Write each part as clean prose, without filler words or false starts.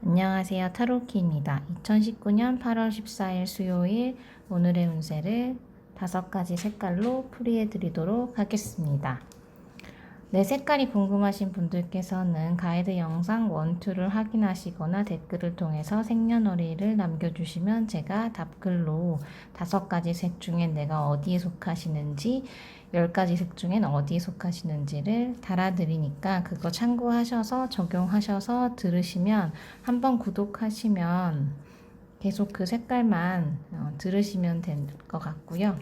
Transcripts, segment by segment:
안녕하세요. 타로키입니다. 2019년 8월 14일 수요일 오늘의 운세를 5가지 색깔로 풀이해 드리도록 하겠습니다. 내 색깔이 궁금하신 분들께서는 가이드 영상 1, 2를 확인하시거나 댓글을 통해서 생년월일을 남겨주시면 제가 답글로 5가지 색 중에 내가 어디에 속하시는지 10가지 색 중엔 어디에 속하시는지를 달아드리니까 그거 참고하셔서 적용하셔서 들으시면 한번 구독하시면 계속 그 색깔만 들으시면 될 것 같고요.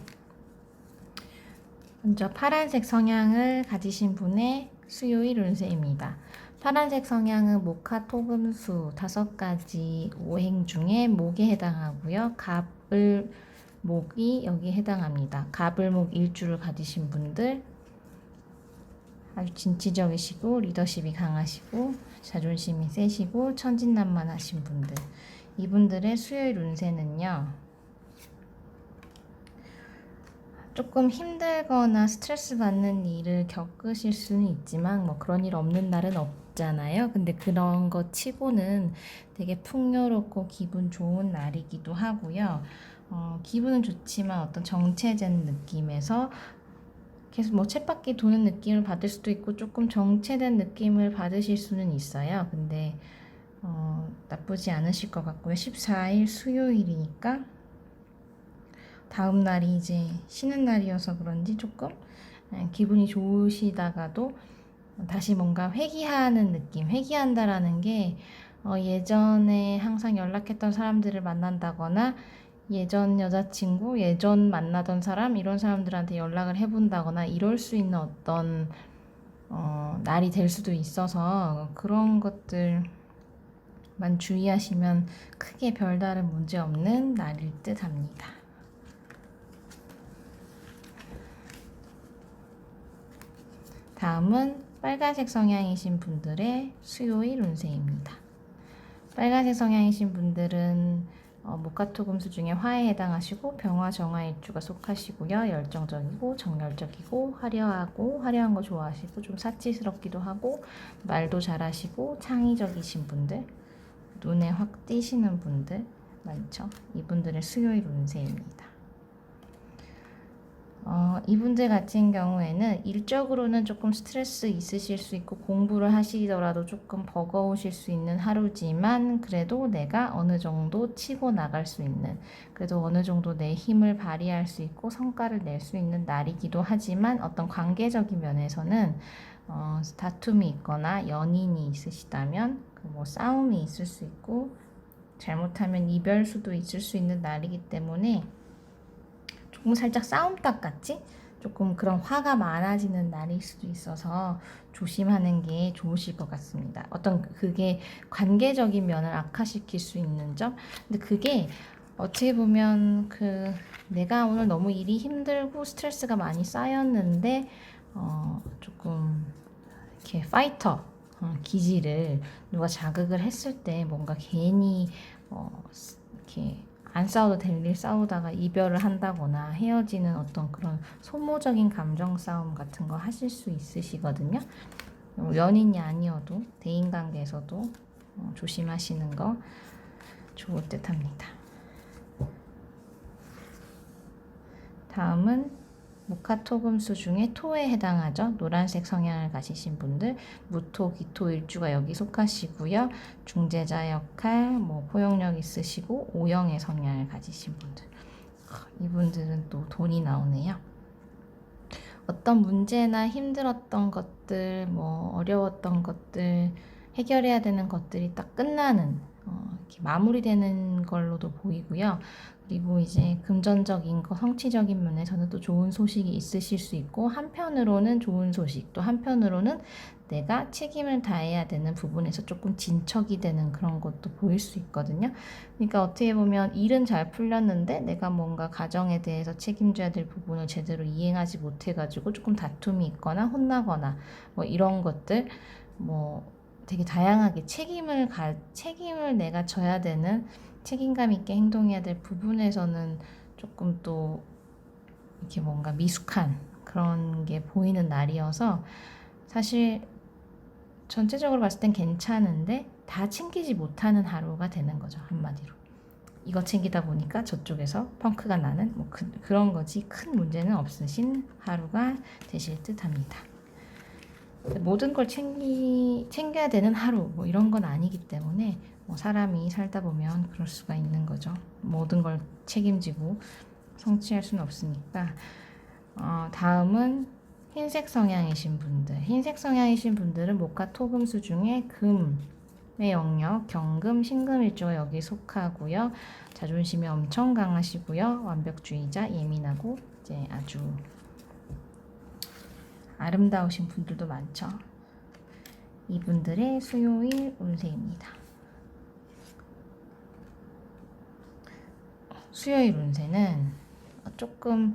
먼저 파란색 성향을 가지신 분의 수요일 운세입니다. 파란색 성향은 목화 토금수 5가지 오행 중에 목에 해당하고요. 목이 여기에 해당합니다. 갑을목 일주를 가지신 분들, 아주 진취적이시고 리더십이 강하시고 자존심이 세시고 천진난만하신 분들, 이분들의 수요일 운세는요, 조금 힘들거나 스트레스 받는 일을 겪으실 수는 있지만 뭐 그런 일 없는 날은 없잖아요. 근데 그런 거 치고는 되게 풍요롭고 기분 좋은 날이기도 하고요. 기분은 좋지만 어떤 정체된 느낌에서 계속 뭐 쳇바퀴 도는 느낌을 받을 수도 있고 조금 정체된 느낌을 받으실 수는 있어요. 근데 나쁘지 않으실 것 같고요. 14일 수요일이니까 다음 날이 이제 쉬는 날이어서 그런지 조금 기분이 좋으시다가도 다시 뭔가 회귀하는 느낌, 회귀한다라는 게 예전에 항상 연락했던 사람들을 만난다거나 예전 여자친구, 예전 만나던 사람, 이런 사람들한테 연락을 해본다거나 이럴 수 있는 어떤 날이 될 수도 있어서 그런 것들만 주의하시면 크게 별다른 문제 없는 날일 듯 합니다. 다음은 빨간색 성향이신 분들의 수요일 운세입니다. 빨간색 성향이신 분들은 목화토금수 중에 화에 해당하시고 병화, 정화, 일주가 속하시고요. 열정적이고 정열적이고 화려한 거 좋아하시고 좀 사치스럽기도 하고 말도 잘하시고 창의적이신 분들, 눈에 확 띄시는 분들 많죠. 이분들의 수요일 운세입니다. 이분들 같은 경우에는 일적으로는 조금 스트레스 있으실 수 있고 공부를 하시더라도 조금 버거우실 수 있는 하루지만 그래도 내가 어느 정도 치고 나갈 수 있는, 그래도 어느 정도 내 힘을 발휘할 수 있고 성과를 낼 수 있는 날이기도 하지만 어떤 관계적인 면에서는 다툼이 있거나 연인이 있으시다면 뭐 싸움이 있을 수 있고 잘못하면 이별수도 있을 수 있는 날이기 때문에 조금 살짝 싸움닭 같이 조금 그런 화가 많아지는 날일 수도 있어서 조심하는 게 좋으실 것 같습니다. 어떤 그게 관계적인 면을 악화시킬 수 있는 점. 근데 그게 어떻게 보면 내가 오늘 너무 일이 힘들고 스트레스가 많이 쌓였는데 조금 이렇게 파이터 기질을 누가 자극을 했을 때 뭔가 괜히 이렇게 안 싸워도 될 일 싸우다가 이별을 한다거나 헤어지는 어떤 그런 소모적인 감정 싸움 같은 거 하실 수 있으시거든요. 연인이 아니어도 대인관계에서도 조심하시는 거 좋을 듯 합니다. 다음은 목화토금수 중에 토에 해당하죠. 노란색 성향을 가지신 분들, 무토, 기토, 일주가 여기 속하시고요. 중재자 역할, 뭐 포용력 있으시고 오형의 성향을 가지신 분들, 이분들은 또 돈이 나오네요. 어떤 문제나 힘들었던 것들, 뭐 어려웠던 것들, 해결해야 되는 것들이 딱 끝나는 이렇게 마무리되는 걸로도 보이고요. 그리고 이제 금전적인 거, 성취적인 면에서는 또 좋은 소식이 있으실 수 있고, 한편으로는 좋은 소식, 또 한편으로는 내가 책임을 다해야 되는 부분에서 조금 진척이 되는 그런 것도 보일 수 있거든요. 그러니까 어떻게 보면 일은 잘 풀렸는데 내가 뭔가 가정에 대해서 책임져야 될 부분을 제대로 이행하지 못해가지고 조금 다툼이 있거나 혼나거나 뭐 이런 것들, 뭐 되게 다양하게 책임을 내가 져야 되는, 책임감 있게 행동해야 될 부분에서는 조금 또 이렇게 뭔가 미숙한 그런 게 보이는 날이어서 사실 전체적으로 봤을 땐 괜찮은데 다 챙기지 못하는 하루가 되는 거죠. 한마디로. 이거 챙기다 보니까 저쪽에서 펑크가 나는 뭐 그런 거지 큰 문제는 없으신 하루가 되실 듯 합니다. 모든 걸 챙겨야 되는 하루 뭐 이런 건 아니기 때문에 뭐 사람이 살다 보면 그럴 수가 있는 거죠. 모든 걸 책임지고 성취할 수는 없으니까. 다음은 흰색 성향이신 분들. 흰색 성향이신 분들은 목화 토금수 중에 금의 영역, 경금, 신금일주가 여기 속하고요. 자존심이 엄청 강하시고요. 완벽주의자, 예민하고 이제 아주 아름다우신 분들도 많죠. 이분들의 수요일 운세입니다. 수요일 운세는 조금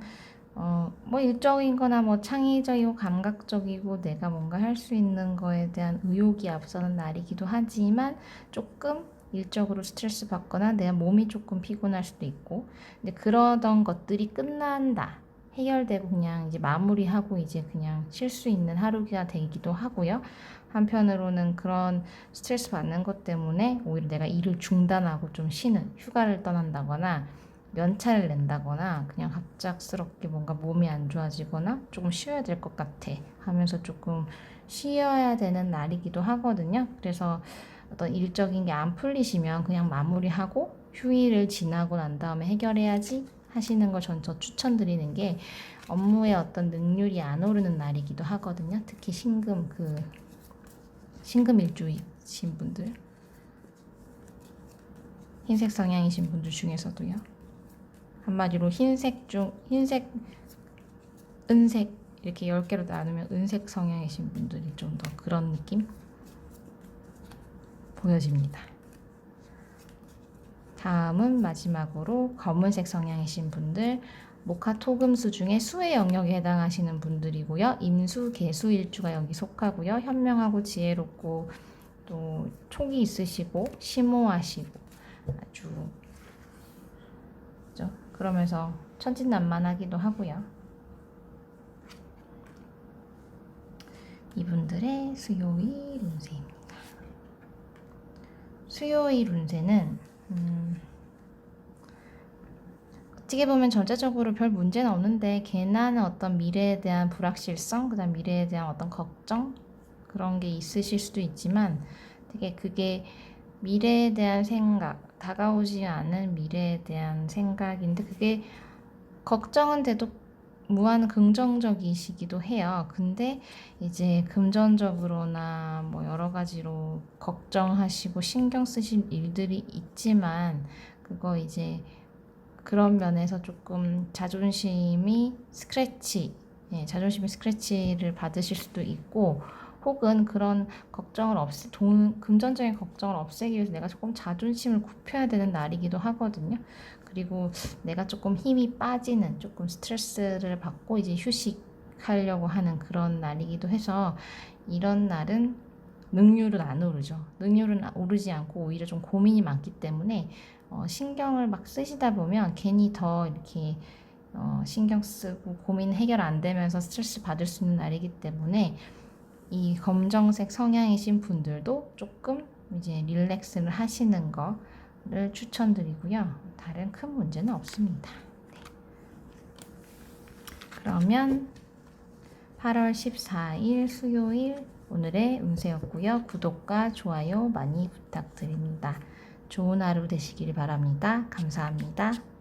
뭐 일적인 거나 뭐 창의적이고 감각적이고 내가 뭔가 할 수 있는 거에 대한 의욕이 앞서는 날이기도 하지만 조금 일적으로 스트레스 받거나 내 몸이 조금 피곤할 수도 있고, 근데 그러던 것들이 끝난다. 해결되고 그냥 이제 마무리하고 이제 그냥 쉴 수 있는 하루가 되기도 하고요. 한편으로는 그런 스트레스 받는 것 때문에 오히려 내가 일을 중단하고 좀 쉬는 휴가를 떠난다거나 연차를 낸다거나 그냥 갑작스럽게 뭔가 몸이 안 좋아지거나 조금 쉬어야 될 것 같아 하면서 조금 쉬어야 되는 날이기도 하거든요. 그래서 어떤 일적인 게 안 풀리시면 그냥 마무리하고 휴일을 지나고 난 다음에 해결해야지 하시는 걸 전 더 추천드리는 게 업무의 어떤 능률이 안 오르는 날이기도 하거든요. 특히 신금일주이신 분들, 흰색 성향이신 분들 중에서도요. 한마디로 흰색, 은색 이렇게 10개로 나누면 은색 성향이신 분들이 좀 더 그런 느낌 보여집니다. 다음은 마지막으로 검은색 성향이신 분들, 목화 토금수 중에 수의 영역에 해당하시는 분들이고요. 임수, 개수, 일주가 여기 속하고요. 현명하고 지혜롭고 또 촉이 있으시고 심오하시고 아주 그죠? 그러면서 천진난만하기도 하고요. 이분들의 수요일 운세입니다. 수요일 운세는 어떻게 보면 전체적으로 별 문제는 없는데 괜한 어떤 미래에 대한 불확실성, 그다음 미래에 대한 어떤 걱정 그런 게 있으실 수도 있지만 되게 그게 미래에 대한 생각, 다가오지 않은 미래에 대한 생각인데 그게 걱정은 돼도 무한 긍정적이시기도 해요. 근데 이제 금전적으로나 뭐 여러 가지로 걱정하시고 신경 쓰실 일들이 있지만 그거 이제 그런 면에서 조금 자존심이 스크래치를 받으실 수도 있고, 혹은 그런 금전적인 걱정을 없애기 위해서 내가 조금 자존심을 굽혀야 되는 날이기도 하거든요. 그리고 내가 조금 힘이 빠지는, 조금 스트레스를 받고 이제 휴식하려고 하는 그런 날이기도 해서 이런 날은 능률은 안 오르죠. 능률은 오르지 않고 오히려 좀 고민이 많기 때문에 신경을 막 쓰시다 보면 괜히 더 이렇게 신경 쓰고 고민 해결 안 되면서 스트레스 받을 수 있는 날이기 때문에 이 검정색 성향이신 분들도 조금 이제 릴렉스를 하시는 거를 추천드리고요. 다른 큰 문제는 없습니다. 네. 그러면 8월 14일 수요일 오늘의 운세였고요. 구독과 좋아요 많이 부탁드립니다. 좋은 하루 되시길 바랍니다. 감사합니다.